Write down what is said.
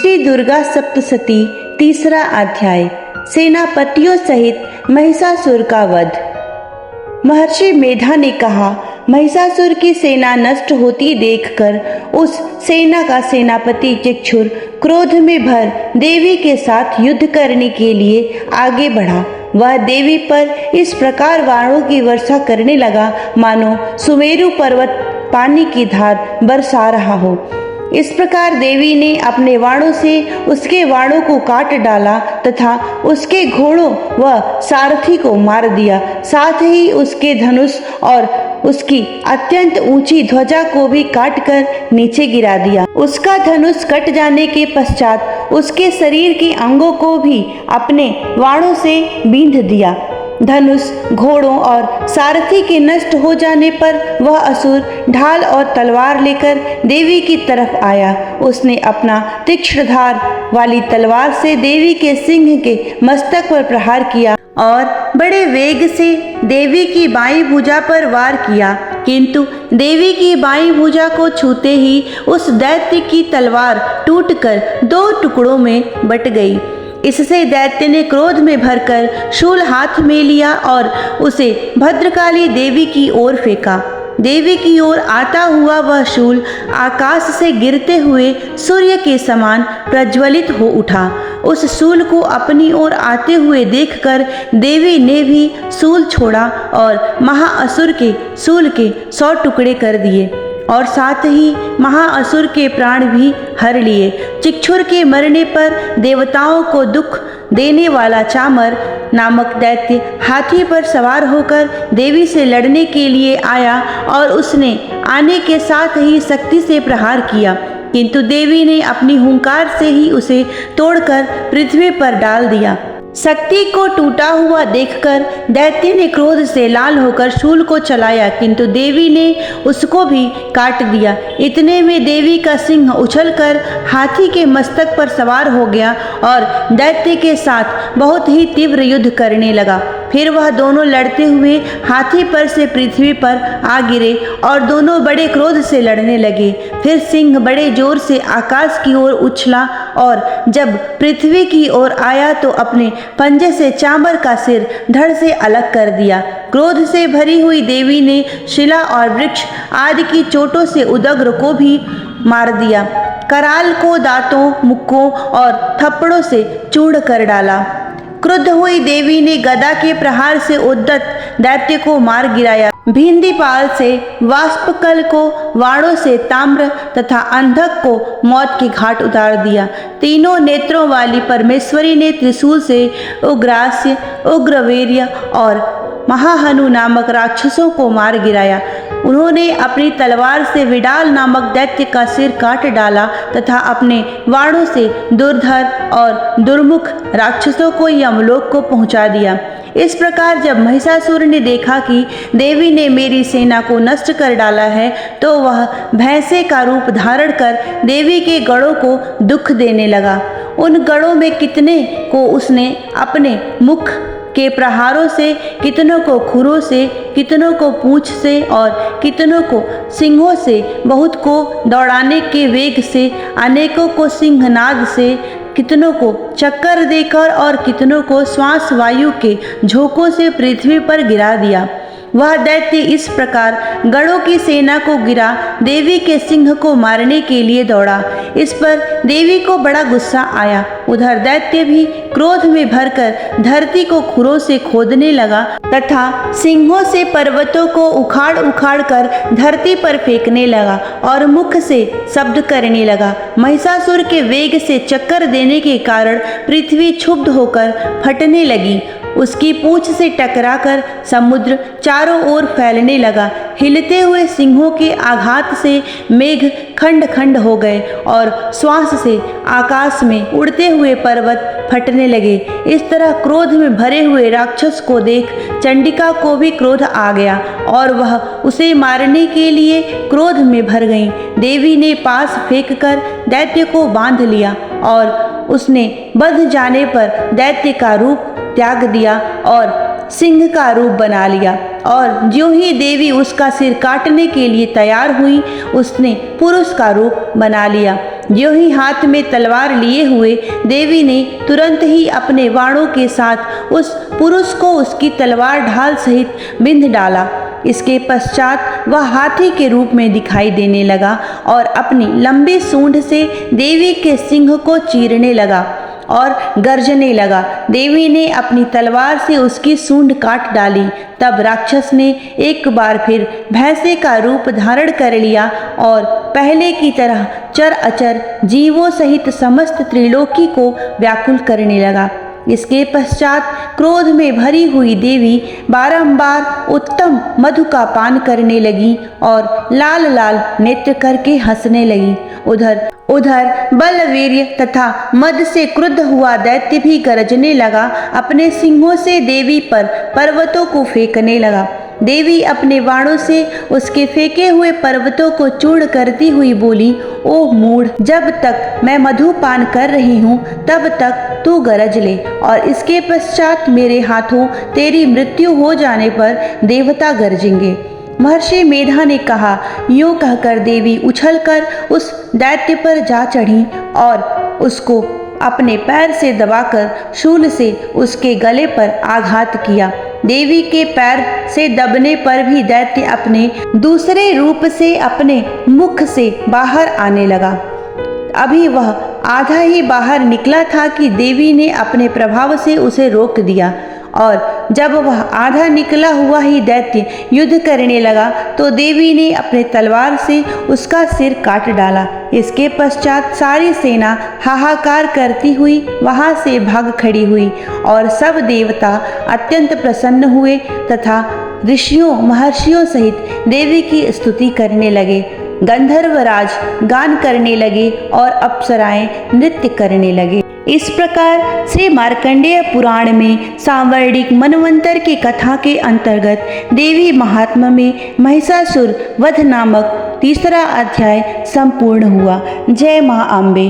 श्री दुर्गा सप्तशती तीसरा अध्याय। सेनापतियों सहित महिषासुर का वध। महर्षि मेधा ने कहा, महिषासुर की सेना नष्ट होती देखकर उस सेना का सेनापति चिक्षुर क्रोध में भर देवी के साथ युद्ध करने के लिए आगे बढ़ा। वह देवी पर इस प्रकार बाणों की वर्षा करने लगा मानो सुमेरु पर्वत पानी की धार बरसा रहा हो। इस प्रकार देवी ने अपने बाणों से उसके बाणों को काट डाला तथा उसके घोड़ों व सारथी को मार दिया। साथ ही उसके धनुष और उसकी अत्यंत ऊंची ध्वजा को भी काटकर नीचे गिरा दिया। उसका धनुष कट जाने के पश्चात उसके शरीर के अंगों को भी अपने बाणों से बींध दिया। धनुष, घोड़ों और सारथी के नष्ट हो जाने पर वह असुर ढाल और तलवार लेकर देवी की तरफ आया। उसने अपना तीक्ष्ण धार वाली तलवार से देवी के सिंह के मस्तक पर प्रहार किया और बड़े वेग से देवी की बाईं भुजा पर वार किया, किंतु देवी की बाईं भुजा को छूते ही उस दैत्य की तलवार टूटकर 2 टुकड़ों में बट गई। इससे दैत्य ने क्रोध में भरकर शूल हाथ में लिया और उसे भद्रकाली देवी की ओर फेंका। देवी की ओर आता हुआ वह शूल आकाश से गिरते हुए सूर्य के समान प्रज्वलित हो उठा। उस शूल को अपनी ओर आते हुए देखकर देवी ने भी शूल छोड़ा और महाअसुर के शूल के 100 टुकड़े कर दिए और साथ ही महाअसुर के प्राण भी हर लिए। चिक्षुर के मरने पर देवताओं को दुख देने वाला चामर नामक दैत्य हाथी पर सवार होकर देवी से लड़ने के लिए आया और उसने आने के साथ ही शक्ति से प्रहार किया, किंतु देवी ने अपनी हुंकार से ही उसे तोड़कर पृथ्वी पर डाल दिया। शक्ति को टूटा हुआ देखकर दैत्य ने क्रोध से लाल होकर शूल को चलाया, किंतु देवी ने उसको भी काट दिया। इतने में देवी का सिंह उछलकर हाथी के मस्तक पर सवार हो गया और दैत्य के साथ बहुत ही तीव्र युद्ध करने लगा। फिर वह दोनों लड़ते हुए हाथी पर से पृथ्वी पर आ गिरे और दोनों बड़े क्रोध से लड़ने लगे। फिर सिंह बड़े जोर से आकाश की ओर उछला और जब पृथ्वी की ओर आया तो अपने पंजे से चामर का सिर धड़ से अलग कर दिया। क्रोध से भरी हुई देवी ने शिला और वृक्ष आदि की चोटों से उदग्र को भी मार दिया। कराल को दांतों, मुक्कों और थप्पड़ों से चूर्ण कर डाला। क्रुद्ध हुई देवी ने गदा के प्रहार से उद्यत दैत्य को मार गिराया। भिंदीपाल से वाष्पकल को, वाणों से ताम्र तथा अंधक को मौत के घाट उतार दिया। तीनों नेत्रों वाली परमेश्वरी ने त्रिशूल से उग्रास्य, उग्रवीर्य और महाहनु नामक राक्षसों को मार गिराया। उन्होंने अपनी तलवार से विडाल नामक दैत्य का सिर काट डाला तथा अपने बाणों से दुर्धर और दुर्मुख राक्षसों को यमलोक को पहुंचा दिया। इस प्रकार जब महिषासुर ने देखा कि देवी ने मेरी सेना को नष्ट कर डाला है, तो वह भैंसे का रूप धारण कर देवी के गढ़ों को दुख देने लगा। उन गढ़ों में कितने को उसने अपने मुख के प्रहारों से, कितनों को खुरों से, कितनों को पूंछ से और कितनों को सिंहों से, बहुत को दौड़ाने के वेग से, अनेकों को सिंहनाद से, कितनों को चक्कर देकर और कितनों को श्वास वायु के झोंकों से पृथ्वी पर गिरा दिया। वह दैत्य इस प्रकार गढ़ों की सेना को गिरा देवी के सिंह को मारने के लिए दौड़ा। इस पर देवी को बड़ा गुस्सा आया। उधर दैत्य भी क्रोध में भरकर धरती को खुरों से खोदने लगा तथा सिंहों से पर्वतों को उखाड़ उखाड़ कर धरती पर फेंकने लगा और मुख से शब्द करने लगा। महिषासुर के वेग से चक्कर देने के कारण पृथ्वी क्षुब्ध होकर फटने लगी। उसकी पूंछ से टकराकर समुद्र चारों ओर फैलने लगा। हिलते हुए सिंहों के आघात से मेघ खंड खंड हो गए और श्वास से आकाश में उड़ते हुए पर्वत फटने लगे। इस तरह क्रोध में भरे हुए राक्षस को देख चंडिका को भी क्रोध आ गया और वह उसे मारने के लिए क्रोध में भर गई। देवी ने पास फेंककर दैत्य को बांध लिया और उसने बंध जाने पर दैत्य का रूप त्याग दिया और सिंह का रूप बना लिया और ज्यों ही देवी उसका सिर काटने के लिए तैयार हुई, उसने पुरुष का रूप बना लिया। ज्यों ही हाथ में तलवार लिए हुए देवी ने तुरंत ही अपने बाणों के साथ उस पुरुष को उसकी तलवार ढाल सहित बिंध डाला। इसके पश्चात वह हाथी के रूप में दिखाई देने लगा और अपनी लंबी सूंड से देवी के सिंह को चीरने लगा और गर्जने लगा। देवी ने अपनी तलवार से उसकी सूंड काट डाली। तब राक्षस ने एक बार फिर भैंसे का रूप धारण कर लिया और पहले की तरह चर अचर जीवों सहित समस्त त्रिलोकी को व्याकुल करने लगा। इसके पश्चात क्रोध में भरी हुई देवी बारंबार उत्तम मधु का पान करने लगी और लाल लाल नेत्र करके हंसने लगी। उधर बलवीर्य तथा मद से क्रुद्ध हुआ दैत्य भी गरजने लगा। अपने सिंहों से देवी पर पर्वतों को फेंकने लगा। देवी अपने बाणों से उसके फेंके हुए पर्वतों को चूर्ण करती हुई बोली, ओह मूढ़, जब तक मैं मधुपान कर रही हूँ तब तक तू गरज ले और इसके पश्चात मेरे हाथों तेरी मृत्यु हो जाने पर देवता गरजेंगे। महर्षि मेधा ने कहा। यूं कहकर देवी उछलकर उस दैत्य पर जा चढ़ी और उसको अपने पैर से दबाकर शूल से उसके गले पर आघात किया। देवी के पैर से दबने पर भी दैत्य अपने दूसरे रूप से अपने मुख से बाहर आने लगा। अभी वह आधा ही बाहर निकला था कि देवी ने अपने प्रभाव से उसे रोक दिया और जब वह आधा निकला हुआ ही दैत्य युद्ध करने लगा तो देवी ने अपने तलवार से उसका सिर काट डाला। इसके पश्चात सारी सेना हाहाकार करती हुई वहां से भाग खड़ी हुई और सब देवता अत्यंत प्रसन्न हुए तथा ऋषियों महर्षियों सहित देवी की स्तुति करने लगे। गंधर्वराज गान करने लगे और अप्सराएं नृत्य करने लगे। इस प्रकार श्री मार्कंडेय पुराण में सांवर्णिक मनवंतर की कथा के अंतर्गत देवी महात्म्य में महिषासुर वध नामक तीसरा अध्याय संपूर्ण हुआ। जय मां अम्बे।